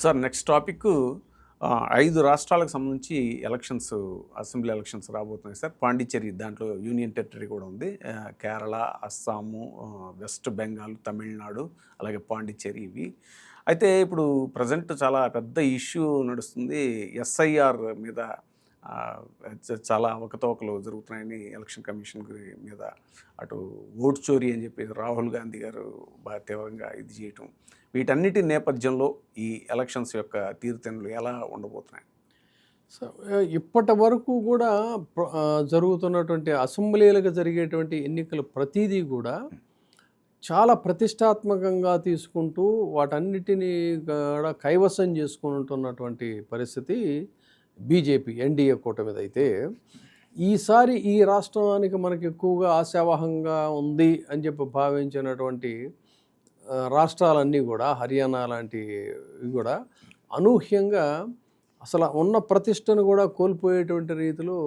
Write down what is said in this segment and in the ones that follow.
Sir next topic 5 రాష్ట్రాలకు సంబంధించి elections, assembly elections రాబోతున్నాయి సార్. పాండిచ్చేరి దాంట్లో యూనియన్ టెరిటరీ కూడా ఉంది. కేరళ, అస్సాము, వెస్ట్ బెంగాల్, తమిళనాడు, అలాగే పాండిచ్చేరి ఇవి. అయితే ఇప్పుడు ప్రజెంట్ చాలా పెద్ద ఇష్యూ నడుస్తుంది. ఎస్ఐఆర్ మీద చాలా అవకతవకలు జరుగుతున్నాయని ఎలక్షన్ కమిషన్ మీద అటు ఓటు చోరీ అని చెప్పి రాహుల్ గాంధీ గారు బాగా తీవ్రంగా ఇది చేయటం, వీటన్నిటి నేపథ్యంలో ఈ ఎలక్షన్స్ యొక్క తీరుతెన్నులు ఎలా ఉండబోతున్నాయి? సో ఇప్పటి వరకు కూడా జరుగుతున్నటువంటి అసెంబ్లీలకు జరిగేటువంటి ఎన్నికలు ప్రతిదీ కూడా చాలా ప్రతిష్టాత్మకంగా తీసుకుంటూ వాటన్నిటినీ కూడా కైవసం చేసుకుంటున్నటువంటి పరిస్థితి బీజేపీ ఎన్డీఏ కూటమిది. అయితే ఈసారి ఈ రాష్ట్రానికి మనకి ఎక్కువగా ఆశావహంగా ఉంది అని చెప్పి భావించినటువంటి రాష్ట్రాలన్నీ కూడా, హర్యానా లాంటివి కూడా అనూహ్యంగా అసలు ఉన్న ప్రతిష్టను కూడా కోల్పోయేటువంటి రీతిలో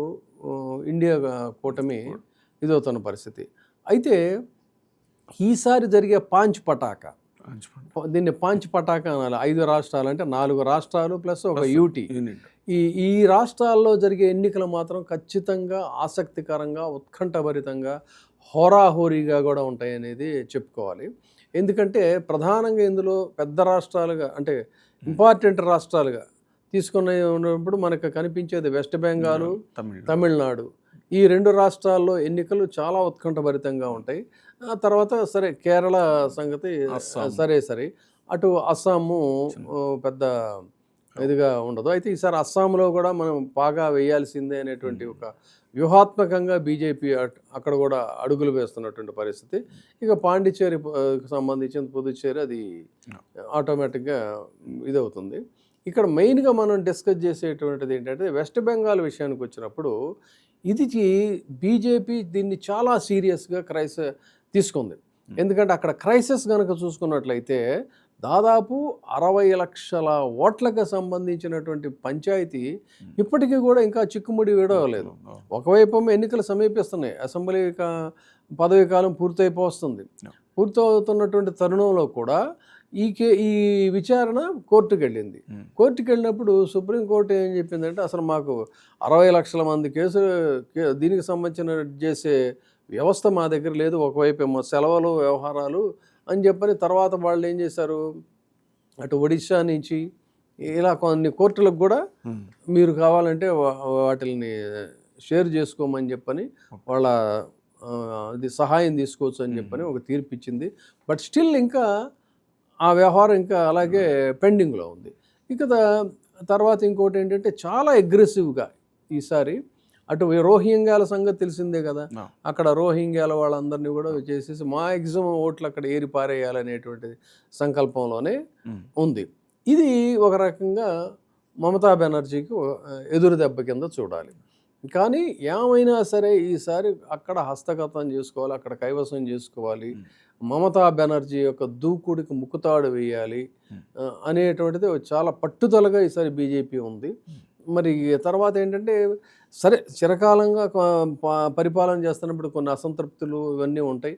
ఇండియా కూటమి ఇదవుతున్న పరిస్థితి. అయితే ఈసారి జరిగే పాంచ్ పటాక, దీన్ని పాంచ్ పటాక అనాలి. 5 రాష్ట్రాలు అంటే 4 రాష్ట్రాలు ప్లస్ ఒక యూటీ. ఈ రాష్ట్రాల్లో జరిగే ఎన్నికలు మాత్రం ఖచ్చితంగా ఆసక్తికరంగా, ఉత్కంఠభరితంగా, హోరాహోరీగా కూడా ఉంటాయి అనేది చెప్పుకోవాలి. ఎందుకంటే ప్రధానంగా ఇందులో పెద్ద రాష్ట్రాలుగా, అంటే ఇంపార్టెంట్ రాష్ట్రాలుగా ఉన్నప్పుడు మనకు కనిపించేది వెస్ట్ బెంగాల్, తమిళనాడు. ఈ 2 రాష్ట్రాల్లో ఎన్నికలు చాలా ఉత్కంఠభరితంగా ఉంటాయి. తర్వాత సరే కేరళ సంగతి సరే, అటు అస్సాము పెద్ద ఇదిగా ఉండదు. అయితే ఈసారి అస్సాంలో కూడా మనం బాగా వేయాల్సిందే అనేటువంటి ఒక వ్యూహాత్మకంగా బీజేపీ అక్కడ కూడా అడుగులు వేస్తున్నటువంటి పరిస్థితి. ఇక పాండిచ్చేరి సంబంధించిన పుదుచ్చేరి అది ఆటోమేటిక్గా ఇదవుతుంది. ఇక్కడ మెయిన్గా మనం డిస్కస్ చేసేటువంటిది ఏంటంటే వెస్ట్ బెంగాల్ విషయానికి వచ్చినప్పుడు ఇది బీజేపీ దీన్ని చాలా సీరియస్గా తీసుకుంది. ఎందుకంటే అక్కడ క్రైసిస్ కనుక చూసుకున్నట్లయితే దాదాపు 60 లక్షల ఓట్లకు సంబంధించినటువంటి పంచాయతీ ఇప్పటికీ కూడా ఇంకా చిక్కుముడి విడవలేదు. ఒకవైపు ఎన్నికలు సమీపిస్తున్నాయి, అసెంబ్లీ పదవీ కాలం పూర్తయిపోతుంది. పూర్తవుతున్నటువంటి తరుణంలో కూడా ఈ విచారణ కోర్టుకు వెళ్ళింది. కోర్టుకు వెళ్ళినప్పుడు సుప్రీంకోర్టు ఏం చెప్పిందంటే అసలు మాకు 60 లక్షల మంది దీనికి సంబంధించిన చేసే వ్యవస్థ మా దగ్గర లేదు. ఒకవైపు ఏమో సెలవులు, వ్యవహారాలు అని చెప్పని తర్వాత వాళ్ళు ఏం చేశారు, అటు ఒడిశా నుంచి ఇలా కొన్ని కోర్టులకు కూడా మీరు కావాలంటే వాటిని షేర్ చేసుకోమని చెప్పని వాళ్ళ అది సహాయం తీసుకోవచ్చు అని చెప్పని ఒక తీర్పు ఇచ్చింది. బట్ స్టిల్ ఇంకా ఆ వ్యవహారం ఇంకా అలాగే పెండింగ్లో ఉంది. ఇక తర్వాత ఇంకోటి ఏంటంటే చాలా అగ్రెసివ్గా ఈసారి అటు రోహింగ్యాల సంగతి తెలిసిందే కదా, అక్కడ రోహింగ్యాల వాళ్ళందరినీ కూడా చేసేసి మ్యాక్సిమం ఓట్లు అక్కడ ఏరి పారేయాలనేటువంటి సంకల్పంలోనే ఉంది. ఇది ఒక రకంగా మమతా బెనర్జీకి ఎదురు దెబ్బ కింద చూడాలి. కానీ ఏమైనా సరే ఈసారి అక్కడ హస్తగతం చేసుకోవాలి, అక్కడ కైవసం చేసుకోవాలి, మమతా బెనర్జీ యొక్క దూకుడికి ముక్కుతాడు వేయాలి అనేటువంటిది చాలా పట్టుదలగా ఈసారి బీజేపీ ఉంది. మరి తర్వాత ఏంటంటే సరే చిరకాలంగా పరిపాలన చేస్తున్నప్పుడు కొన్ని అసంతృప్తులు ఇవన్నీ ఉంటాయి.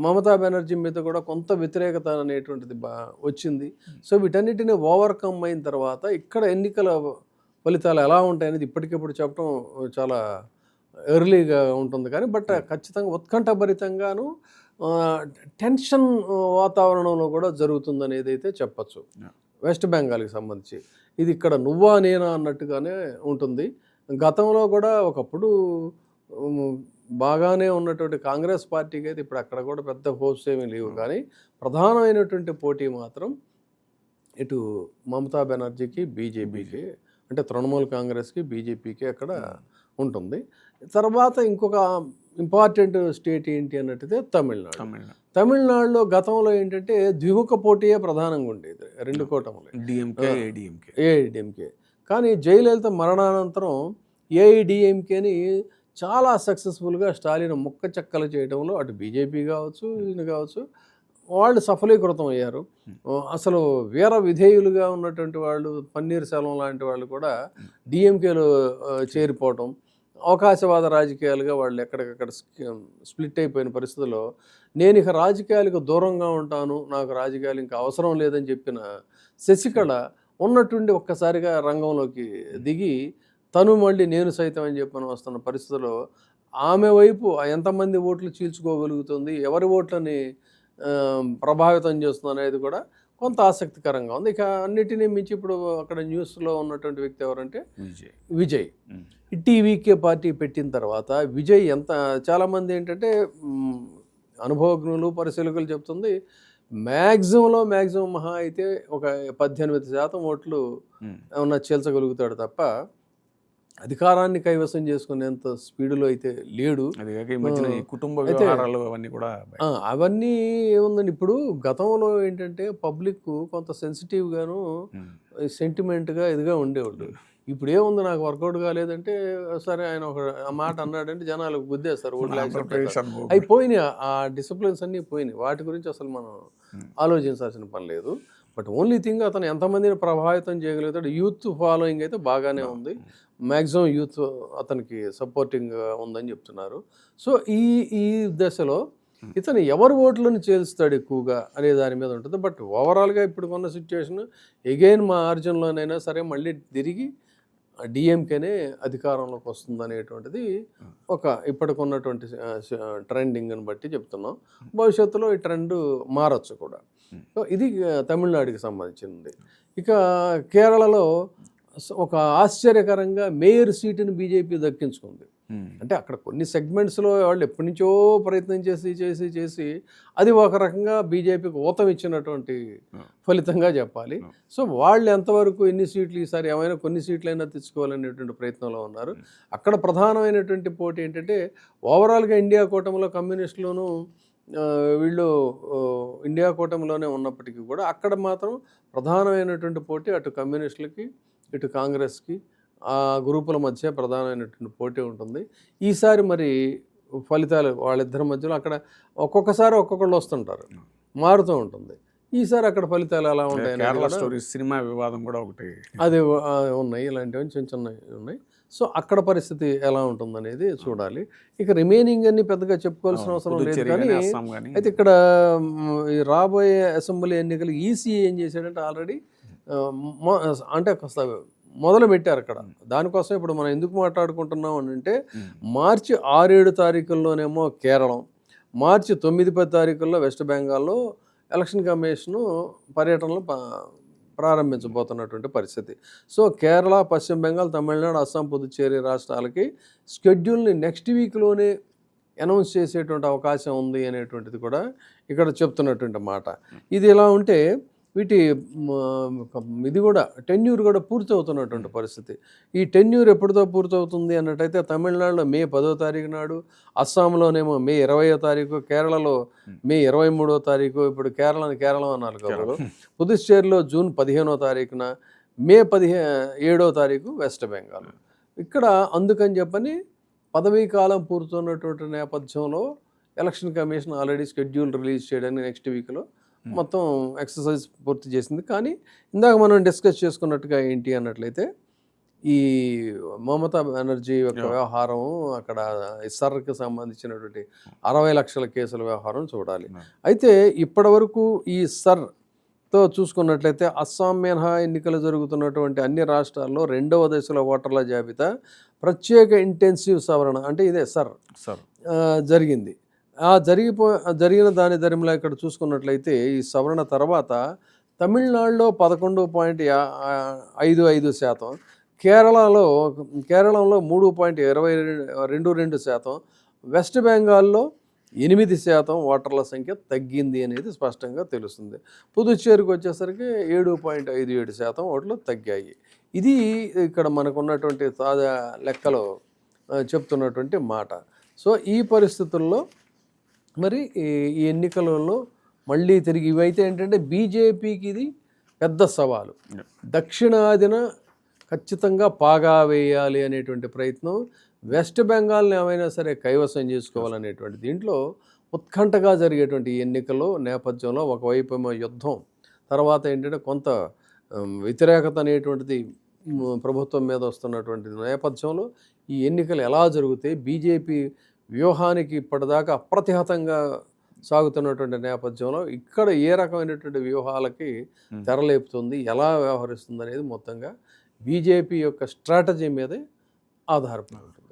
మమతా బెనర్జీ మీద కూడా కొంత వ్యతిరేకత అనేటువంటిది వచ్చింది. సో వీటన్నిటిని ఓవర్కమ్ అయిన తర్వాత ఇక్కడ ఎన్నికల ఫలితాలు ఎలా ఉంటాయి అనేది ఇప్పటికిప్పుడు చెప్పడం చాలా ఎర్లీగా ఉంటుంది. కానీ బట్ ఖచ్చితంగా ఉత్కంఠభరితంగాను టెన్షన్ వాతావరణంలో కూడా జరుగుతుందనేది అయితే చెప్పచ్చు. వెస్ట్ బెంగాల్కి సంబంధించి ఇది ఇక్కడ నువ్వా నేనా అన్నట్టుగానే ఉంటుంది. గతంలో కూడా ఒకప్పుడు బాగానే ఉన్నటువంటి కాంగ్రెస్ పార్టీకి అయితే ఇప్పుడు అక్కడ కూడా పెద్ద హోప్స్ ఏమీ లేవు. కానీ ప్రధానమైనటువంటి పోటీ మాత్రం ఇటు మమతా బెనర్జీకి, బీజేపీకి, అంటే తృణమూల్ కాంగ్రెస్కి, బీజేపీకి అక్కడ ఉంటుంది. తర్వాత ఇంకొక ఇంపార్టెంట్ స్టేట్ ఏంటి అన్నట్టయితే తమిళనాడులో గతంలో ఏంటంటే ద్విముఖ పోటీయే ప్రధానంగా ఉండేది, 2 కూటములు, ఏఐడిఎంకే. కానీ జయలలిత మరణానంతరం ఏఐడిఎంకేని చాలా సక్సెస్ఫుల్గా స్టాలిన్ ముక్క చెక్కలు చేయడంలో అటు బీజేపీ కావచ్చు, ఈయన కావచ్చు, వాళ్ళు సఫలీకృతం అయ్యారు. అసలు వీర విధేయులుగా ఉన్నటువంటి వాళ్ళు, పన్నీర్ సెల్వం లాంటి వాళ్ళు కూడా డిఎంకేలో చేరిపోవటం, అవకాశవాద రాజకీయాలుగా వాళ్ళు ఎక్కడికక్కడ స్ప్లిట్ అయిపోయిన పరిస్థితుల్లో నేను ఇక రాజకీయాలకు దూరంగా ఉంటాను, నాకు రాజకీయాలు ఇంకా అవసరం లేదని చెప్పిన శశికళ ఉన్నట్టుండి ఒక్కసారిగా రంగంలోకి దిగి తను మళ్ళీ నేను సైతం అని చెప్పని వస్తున్న పరిస్థితుల్లో ఆమె వైపు ఎంతమంది ఓట్లు చీల్చుకోగలుగుతుంది, ఎవరి ఓట్లని ప్రభావితం చేస్తుంది అనేది కూడా కొంత ఆసక్తికరంగా ఉంది. ఇక అన్నిటినీ మించి ఇప్పుడు అక్కడ న్యూస్లో ఉన్నటువంటి వ్యక్తి ఎవరంటే విజయ్. టీవీకే పార్టీ పెట్టిన తర్వాత విజయ్ చాలామంది ఏంటంటే అనుభవజ్ఞులు పరిశీలకులు చెప్తుంది మ్యాక్సిమం మహా అయితే ఒక 18% ఓట్లు ఏమన్నా చీల్చగలుగుతాడు తప్ప అధికారాన్ని కైవసం చేసుకునేంత స్పీడ్లో అయితే లేడు. కుటుంబ వ్యవహారాలు అవన్నీ కూడా అవన్నీ ఏముందండి, ఇప్పుడు గతంలో ఏంటంటే పబ్లిక్ కొంత సెన్సిటివ్గాను సెంటిమెంట్గా ఇదిగా ఉండేవాళ్ళు. ఇప్పుడు ఏముంది, నాకు వర్కౌట్ కాలేదంటే సరే ఆయన ఒక మాట అన్నాడంటే జనాలు గుద్దేస్తారు, ఓట్లు యాక్సెప్ట్ అవి పోయినాయి. ఆ డిసిప్లిన్స్ అన్నీ పోయినాయి. వాటి గురించి అసలు మనం ఆలోచించాల్సిన పని లేదు. బట్ ఓన్లీ థింగ్ అతను ఎంతమందిని ప్రభావితం చేయగలుగుతాడు. యూత్ ఫాలోయింగ్ అయితే బాగానే ఉంది, మ్యాక్సిమం యూత్ అతనికి సపోర్టింగ్ ఉందని చెప్తున్నారు. సో ఈ దశలో ఇతను ఎవరు ఓట్లను చేలుస్తాడు ఎక్కువగా అనే దాని మీద ఉంటుంది. బట్ ఓవరాల్గా ఇప్పుడు ఉన్న సిచ్యువేషన్ ఎగైన్ మా ఆర్జన్లోనైనా సరే మళ్ళీ తిరిగి డిఎంకేనే అధికారంలోకి వస్తుంది అనేటువంటిది ఒక ఇప్పటికున్నటువంటి ట్రెండింగ్ని బట్టి చెప్తున్నాం. భవిష్యత్తులో ఈ ట్రెండ్ మారచ్చు కూడా. సో ఇది తమిళనాడుకి సంబంధించింది. ఇక కేరళలో ఒక ఆశ్చర్యకరంగా మేయర్ సీటుని బీజేపీ దక్కించుకుంది. అంటే అక్కడ కొన్ని సెగ్మెంట్స్లో వాళ్ళు ఎప్పటి నుంచో ప్రయత్నం చేసి అది ఒక రకంగా బీజేపీకి ఊతం ఇచ్చినటువంటి ఫలితంగా చెప్పాలి. సో వాళ్ళు ఎంతవరకు ఎన్ని సీట్లు ఈసారి ఏమైనా కొన్ని సీట్లైనా తెచ్చుకోవాలనేటువంటి ప్రయత్నంలో ఉన్నారు. అక్కడ ప్రధానమైనటువంటి పోటీ ఏంటంటే ఓవరాల్గా ఇండియా కూటమిలో కమ్యూనిస్టులోనూ వీళ్ళు ఇండియా కూటమిలోనే ఉన్నప్పటికీ కూడా అక్కడ మాత్రం ప్రధానమైనటువంటి పోటీ అటు కమ్యూనిస్టులకి ఇటు కాంగ్రెస్కి ఆ గ్రూపుల మధ్య ప్రధానమైనటువంటి పోటీ ఉంటుంది. ఈసారి మరి ఫలితాలు వాళ్ళిద్దరి మధ్యలో అక్కడ ఒక్కొక్కసారి ఒక్కొక్కళ్ళు వస్తుంటారు, మారుతూ ఉంటుంది. ఈసారి అక్కడ ఫలితాలు ఎలా ఉంటాయి, సినిమా వివాదం కూడా ఒకటి అది ఉన్నాయి, ఇలాంటివి చిన్నవి ఉన్నాయి. సో అక్కడ పరిస్థితి ఎలా ఉంటుందనేది చూడాలి. ఇక రిమైనింగ్ అన్ని పెద్దగా చెప్పుకోవాల్సిన అవసరం లేదు. కానీ అయితే ఇక్కడ రాబోయే అసెంబ్లీ ఎన్నికలు ఈసీ ఏం చేశాడంటే ఆల్రెడీ అంటే కాస్త మొదలు పెట్టారు అక్కడ. దానికోసం ఇప్పుడు మనం ఎందుకు మాట్లాడుకుంటున్నాం అని అంటే మార్చి 6-7 తారీఖుల్లోనేమో కేరళం, మార్చి 9-10 తారీఖుల్లో వెస్ట్ బెంగాల్లో ఎలక్షన్ కమిషను పర్యటనలు ప్రారంభించబోతున్నటువంటి పరిస్థితి. సో కేరళ, పశ్చిమ బెంగాల్, తమిళనాడు, అస్సాం, పుదుచ్చేరి రాష్ట్రాలకి స్కెడ్యూల్ని నెక్స్ట్ వీక్లోనే అనౌన్స్ చేసేటువంటి అవకాశం ఉంది అనేటువంటిది కూడా ఇక్కడ చెప్తున్నటువంటి మాట. ఇది ఎలా ఉంటే వీటి ఇది కూడా టెన్యూర్ కూడా పూర్తవుతున్నటువంటి పరిస్థితి. ఈ టెన్యూర్ ఎప్పటితో పూర్తవుతుంది అన్నట్టయితే తమిళనాడులో మే 10వ తారీఖు నాడు, అస్సాంలోనేమో మే 20వ తారీఖు, కేరళలో మే 23వ తారీఖు, ఇప్పుడు కేరళం అన్నారు కదా, పుదుచ్చేరిలో జూన్ 15వ తారీఖున, మే 17వ తారీఖు వెస్ట్ బెంగాల్. ఇక్కడ అందుకని చెప్పని పదవీ కాలం పూర్తున్నటువంటి నేపథ్యంలో election commission already schedule release చేయడానికి నెక్స్ట్ వీక్లో మొత్తం ఎక్సర్సైజ్ పూర్తి చేసింది. కానీ ఇందాక మనం డిస్కస్ చేసుకున్నట్టుగా ఏంటి అన్నట్లయితే ఈ మమతా బెనర్జీ యొక్క వ్యవహారం, అక్కడ ఇస్సార్కి సంబంధించినటువంటి 60 లక్షల కేసుల వ్యవహారం చూడాలి. అయితే ఇప్పటి వరకు ఈ ఇస్సార్తో చూసుకున్నట్లయితే అస్సాం మినహా ఎన్నికలు జరుగుతున్నటువంటి అన్ని రాష్ట్రాల్లో 2వ దశలో ఓటర్ల జాబితా ప్రత్యేక ఇంటెన్సివ్ సవరణ అంటే ఇదే సర్ జరిగింది. జరిగిన దాని ధర్మలా ఇక్కడ చూసుకున్నట్లయితే ఈ సవరణ తర్వాత తమిళనాడులో 11.55%, కేరళంలో 3.22%, వెస్ట్ బెంగాల్లో 8% ఓటర్ల సంఖ్య తగ్గింది అనేది స్పష్టంగా తెలుస్తుంది. పుదుచ్చేరికి వచ్చేసరికి 7.57% ఓట్లు తగ్గాయి. ఇది ఇక్కడ మనకున్నటువంటి తాజా లెక్కలో చెప్తున్నటువంటి మాట. సో ఈ పరిస్థితుల్లో మరి ఈ ఎన్నికలలో మళ్ళీ తిరిగి ఇవైతే ఏంటంటే బీజేపీకి ఇది పెద్ద సవాలు. దక్షిణాదిన ఖచ్చితంగా పాగా వేయాలి అనేటువంటి ప్రయత్నం, వెస్ట్ బెంగాల్ని ఏమైనా సరే కైవసం చేసుకోవాలనేటువంటి దీంట్లో ఉత్కంఠగా జరిగేటువంటి ఎన్నికల్లో నేపథ్యంలో ఒకవైపు ఏమో యుద్ధం, తర్వాత ఏంటంటే కొంత వ్యతిరేకత అనేటువంటిది ప్రభుత్వం మీద వస్తున్నటువంటి నేపథ్యంలో ఈ ఎన్నికలు ఎలా జరుగుతాయి, బీజేపీ వ్యూహానికి ఇప్పటిదాకా అప్రతిహతంగా సాగుతున్నటువంటి నేపథ్యంలో ఇక్కడ ఏ రకమైనటువంటి వ్యూహాలకి తెరలేపుతుంది, ఎలా వ్యవహరిస్తుంది అనేది మొత్తంగా బీజేపీ యొక్క స్ట్రాటజీ మీదే ఆధారపడి ఉంటుంది.